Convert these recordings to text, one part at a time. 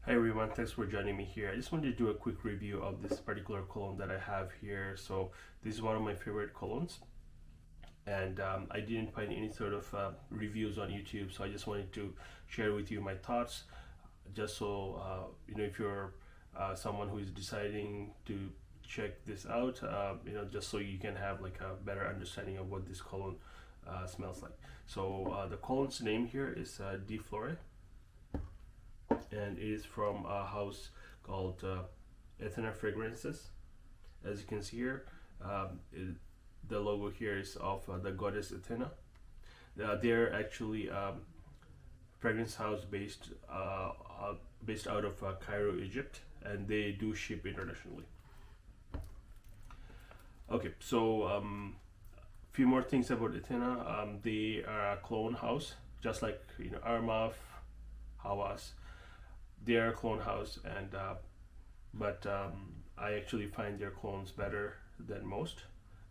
Hi everyone, thanks for joining me here. I just wanted to do a quick review of this particular cologne that I have here. So this is one of my favorite colognes, and I didn't find any sort of reviews on YouTube, so I just wanted to share with you my thoughts, just so if you're someone who is deciding to check this out, just so you can have like a better understanding of what this cologne smells like. So the cologne's name here is Flore, and it is from a house called Athena Fragrances. As you can see here, the logo here is of the goddess Athena. They're actually fragrance house based out of Cairo, Egypt, and they do ship internationally. Okay, so few more things about Athena. They are a clone house, just like Armaf, Hawas. They are a clone house, and I actually find their clones better than most.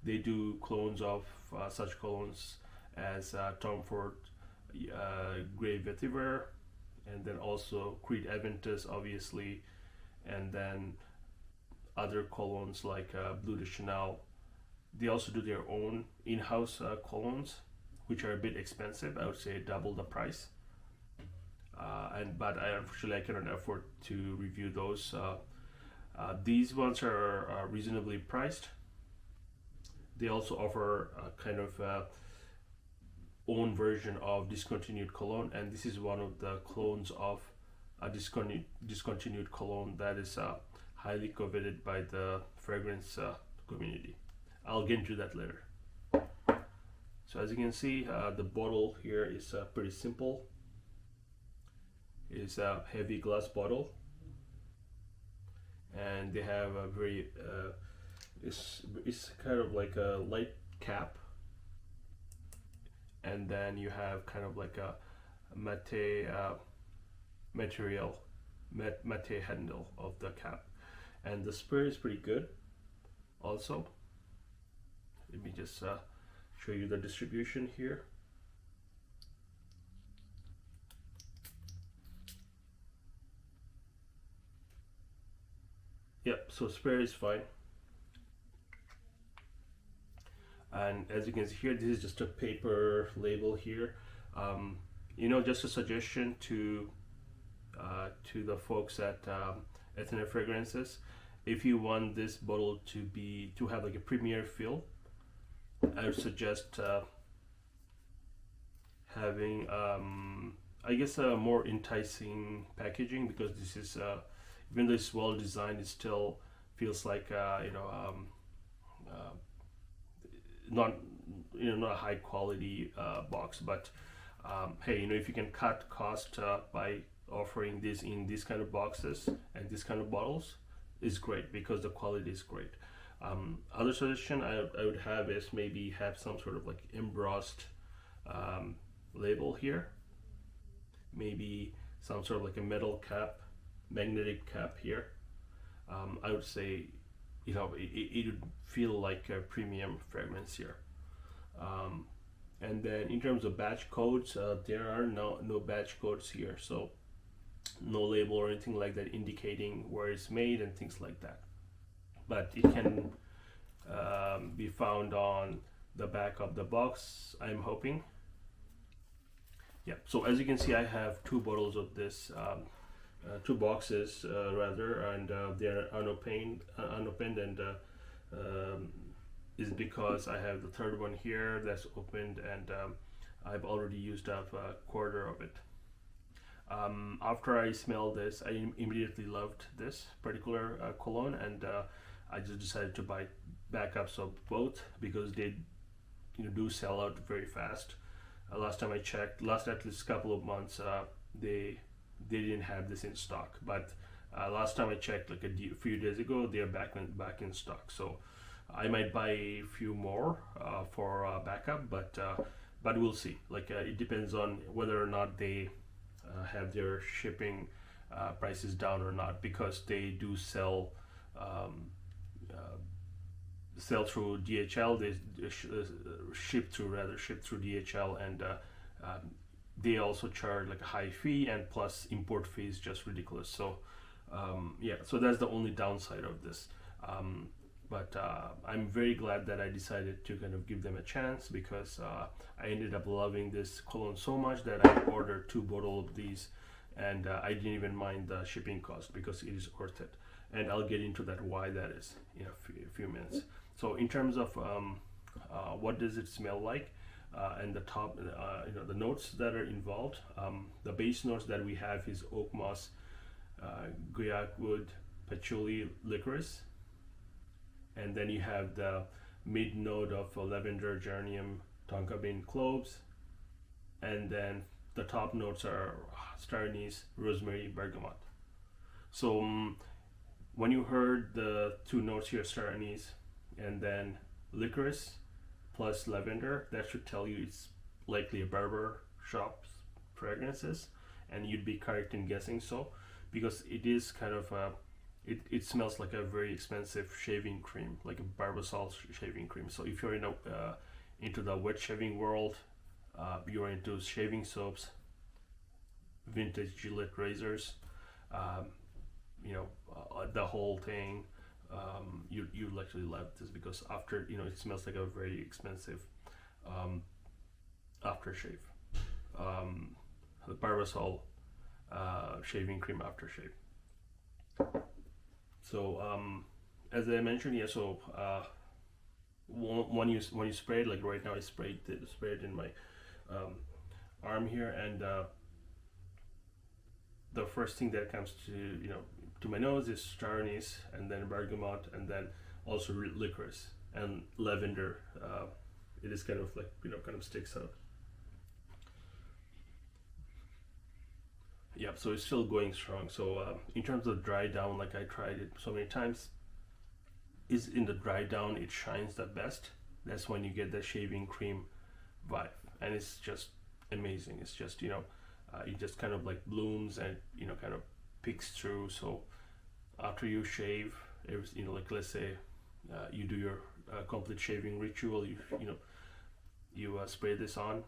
They do clones of such colognes as Tom Ford, Grey Vetiver, and then also Creed Aventus, obviously, and then other colognes like Bleu de Chanel. They also do their own in-house colognes, which are a bit expensive. I would say double the price. But unfortunately I cannot afford to review those. These ones are reasonably priced. They also offer a kind of own version of discontinued cologne, and this is one of the clones of a discontinued cologne that is highly coveted by the fragrance community. I'll get into that later. So as you can see, the bottle here is pretty simple. It is a heavy glass bottle, and they have a very it's kind of like a light cap, and then you have kind of like a matte material, matte handle of the cap, and the spray is pretty good also. Let me just show you the distribution here. Yep, so spray is fine. And as you can see here, this is just a paper label here. Just a suggestion to the folks at Athena Fragrances. If you want this bottle to have like a premier feel, I would suggest having I guess a more enticing packaging, because this is even though it's well designed, it still feels like not not a high quality box. But hey, if you can cut cost by offering this in these kind of boxes and these kind of bottles, is great, because the quality is great. Other suggestion I would have is maybe have some sort of like embossed label here, maybe some sort of like a metal cap, magnetic cap here. I would say it would feel like a premium fragrance here. And then in terms of batch codes, there are no batch codes here, so no label or anything like that indicating where it's made and things like that. But it can be found on the back of the box, I'm hoping. Yeah, so as you can see, I have two bottles of this, two boxes rather, and they're unopened, and is because I have the third one here that's opened, and I've already used up a quarter of it. After I smelled this, I immediately loved this particular cologne, and I just decided to buy backups of both, because they do sell out very fast. Last time I checked, last at least couple of months, they didn't have this in stock, but last time I checked, like a few days ago, they're back in stock. So I might buy a few more for backup, but we'll see. Like it depends on whether or not they have their shipping prices down or not, because they do sell through DHL. They ship through DHL, and they also charge like a high fee, and plus import fee is just ridiculous. So yeah, so that's the only downside of this. But I'm very glad that I decided to kind of give them a chance, because I ended up loving this cologne so much that I ordered 2 bottles of these, and I didn't even mind the shipping cost because it is worth it. And I'll get into that why that is in a few minutes. So in terms of what does it smell like, and the top, the notes that are involved, the base notes that we have is oak moss, guaiac wood, patchouli, licorice, and then you have the mid note of lavender, geranium, tonka bean, cloves, and then the top notes are star anise, rosemary, bergamot. So when you heard the 2 notes here, star anise and then licorice plus lavender, that should tell you it's likely a barber shop's fragrances, and you'd be correct in guessing so, because it is kind of it smells like a very expensive shaving cream, like a Barbasol shaving cream. So if you're into the wet shaving world, you're into shaving soaps, vintage Gillette razors, the whole thing, you'll actually love this, because after, it smells like a very expensive aftershave, the Barbasol shaving cream aftershave. So as I mentioned, yeah, so when you spray it, like right now I sprayed it in my arm here, and the first thing that comes to my nose is star anise, and then bergamot, and then also licorice and lavender. It is kind of like, kind of sticks out. Yeah, so it's still going strong. So in terms of dry down, like I tried it so many times, is in the dry down it shines the best. That's when you get the shaving cream vibe, and it's just amazing. It's just it just kind of like blooms, and kind of peeks through. So after you shave, like let's say you do your complete shaving ritual, you spray this on,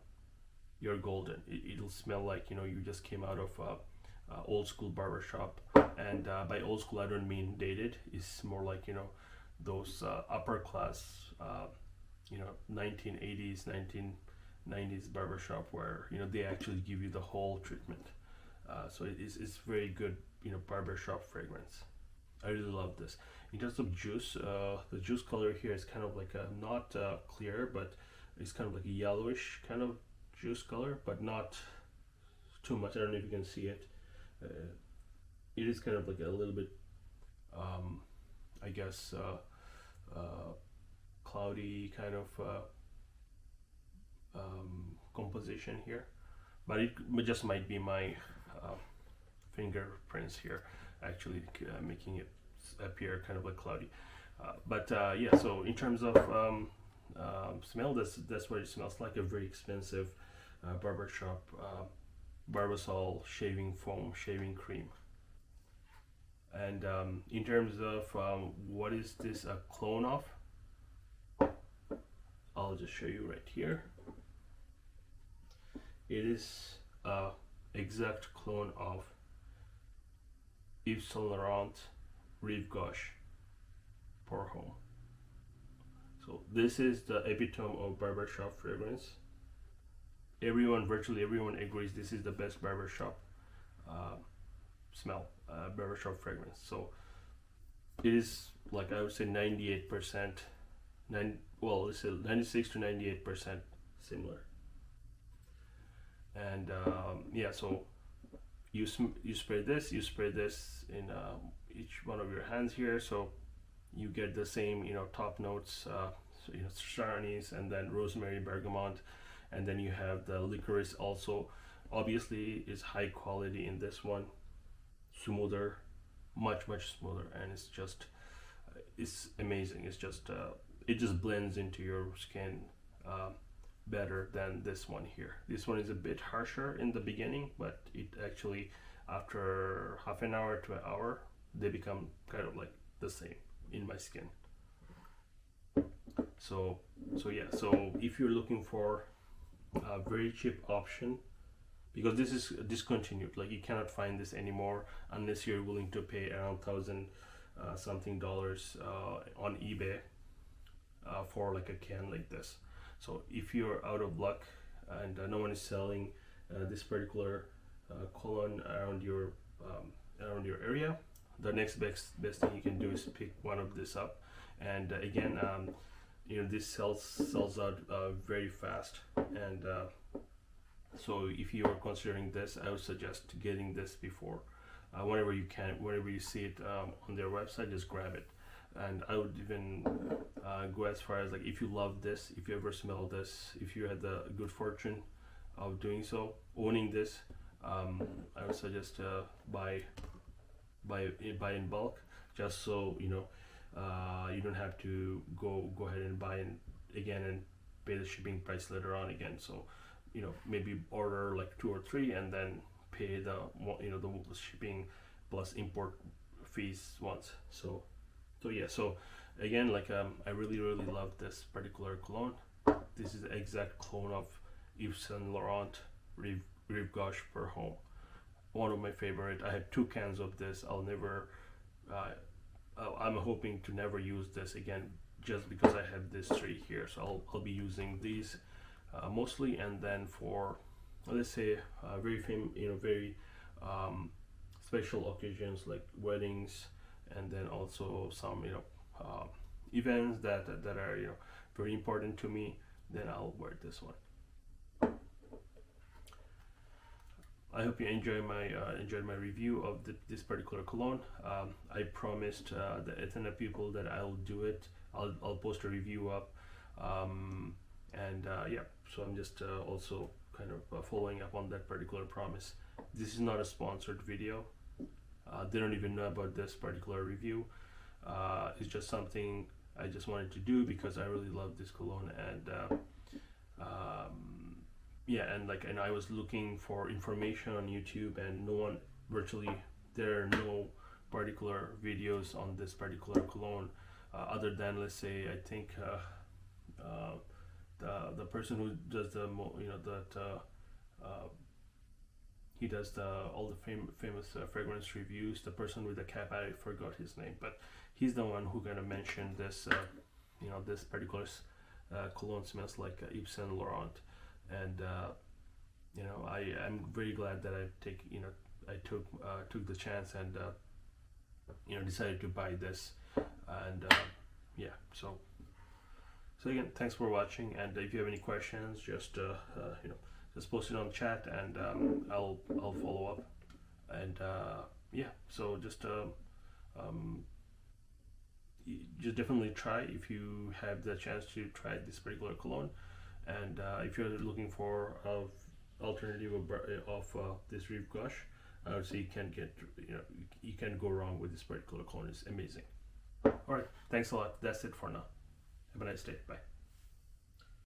you're golden. It'll smell like you just came out of old school barber shop. And by old school I don't mean dated. It's more like those upper class 1980s 1990s barbershop, where they actually give you the whole treatment. So it's very good barbershop fragrance. I really love this. In terms of juice, the juice color here is kind of like not clear, but it's kind of like a yellowish kind of juice color, but not too much. I don't know if you can see it. It is kind of like a little bit I guess cloudy kind of composition here, but it just might be my fingerprints here actually making it appear kind of like cloudy. But yeah, so in terms of smell, that's what it smells like, a very expensive barbershop Barbasol shaving foam shaving cream. And in terms of what is this a clone of, I'll just show you right here. It is a exact clone of Yves Saint Laurent Rive Gauche Pour Homme. So this is the epitome of barbershop fragrance. Virtually everyone agrees this is the best barbershop smell, barbershop fragrance. So it is, like, I would say 98%, let's say 96 to 98% similar. And yeah, so you spray this in each one of your hands here, so you get the same top notes, so star anise, and then rosemary, bergamot, and then you have the licorice also. Obviously is high quality in this one, smoother, much smoother, and it's amazing. It's just it just blends into your skin better than this one here. This one is a bit harsher in the beginning, but it actually, after half an hour to an hour, they become kind of like the same in my skin. So yeah, so if you're looking for a very cheap option because this is discontinued. Like you cannot find this anymore unless you're willing to pay around thousand something dollars on eBay for like a can like this. So if you're out of luck and no one is selling this particular cologne around your area, the next best thing you can do is pick one of this up. And again, you know, this sells out very fast. And so if you are considering this, I would suggest getting this before whenever you can, whenever you see it on their website, just grab it. And I would even go as far as, like, if you love this, if you ever smell this, if you had the good fortune of doing so, owning this, I would suggest buy in bulk, just so you know you don't have to go ahead and buy in again and pay the shipping price later on again. So you know, maybe order like 2 or 3 and then pay the, you know, the shipping plus import fees once. So yeah, so again, like I really love this particular cologne. This is the exact clone of Yves Saint Laurent Rive Gauche per Home. One of my favorite. I have 2 cans of this. I'll never I'm hoping to never use this again, just because I have this 3 here. So I'll be using these mostly, and then for, let's say, very special occasions like weddings, and then also some, you know, events that are, you know, very important to me, then I'll wear this one. I hope you enjoyed my review of this particular cologne. I promised the Athena people that I'll do it. I'll post a review up, and yeah. So I'm just also kind of following up on that particular promise. This is not a sponsored video. They don't even know about this particular review. It's just something I just wanted to do because I really love this cologne, and yeah, and I was looking for information on YouTube, and there are no particular videos on this particular cologne, other than, let's say, I think the person who does the, you know, that he does all the famous fragrance reviews. The person with the cap, I forgot his name, but he's the one who kind of mentioned this, you know, this particular cologne smells like Yves Saint Laurent, and you know, I'm very glad that I took the chance and you know, decided to buy this, and yeah. So again, thanks for watching, and if you have any questions, just you know, just post it on chat, and I'll follow up, and yeah. So just definitely try if you have the chance to try this particular cologne, and if you're looking for alternative of this Rive Gauche, I would say you can't go wrong with this particular cologne. It's amazing. All right, thanks a lot. That's it for now. Have a nice day. Bye.